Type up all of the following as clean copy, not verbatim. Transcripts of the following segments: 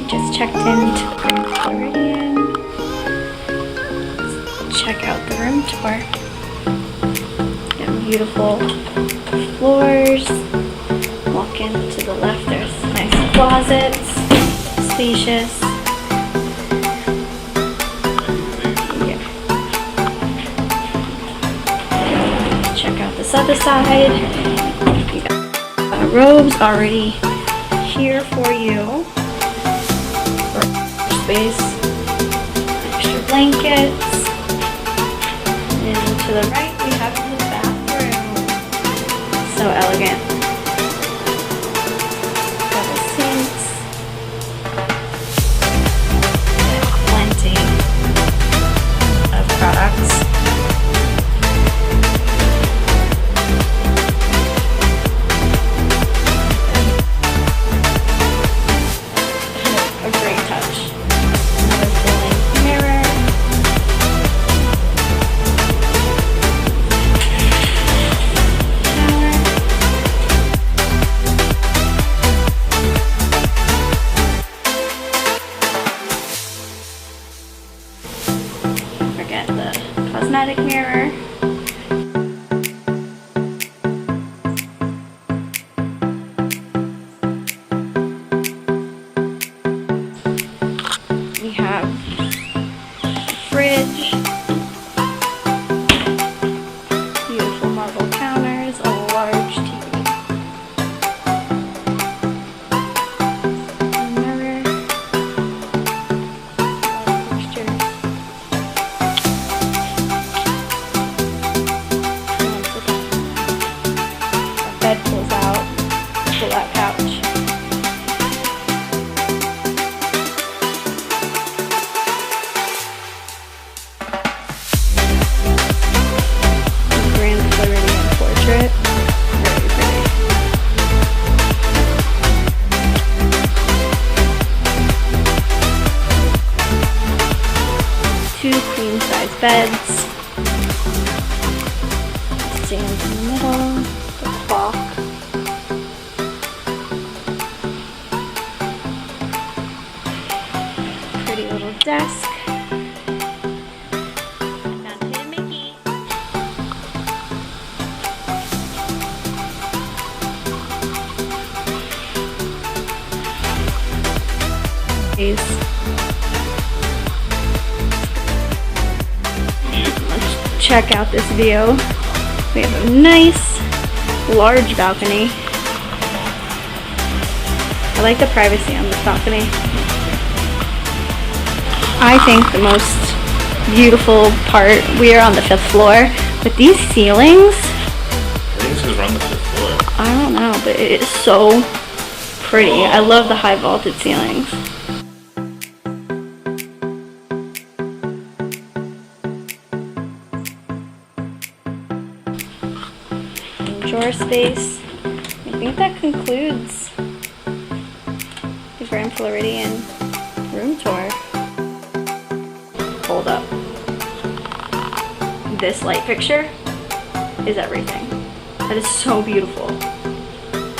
Just checked into the Floridian. Let's check out the room tour. Got beautiful floors. Walk in to the left, there's nice closets, spacious. Yeah. Check out this other side. You got robes already here for you. Space, extra blankets, and to the right we have the bathroom. So elegant. Double sinks, plenty of products. A great touch. Forget the cosmetic mirror. We have a fridge, beautiful marble counters, a large TV, a mirror, fixtures. Bed pulls out, pull out couch. Grand Floridian portrait. Very pretty. Two queen size beds. Stands in the middle. The clock. Pretty little desk. Found Mickey. Let's check out this view. We have a nice large balcony. I like the privacy on this balcony. I think the most beautiful part, we are on the 5th floor, but these ceilings, I think this is on the 5th floor. I don't know, but it is so pretty. I love the high vaulted ceilings. Drawer space. I think that concludes the Grand Floridian room tour. Hold up. This light fixture is everything. That is so beautiful.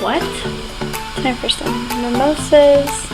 What? Time for some mimosas.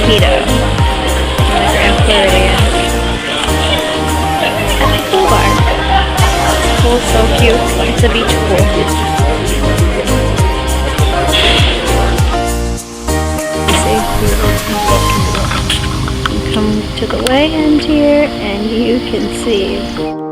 mojito. The Grand Floridian. At the pool bar. This pool's so cute. It's a beach pool. Come to the way end here and you can see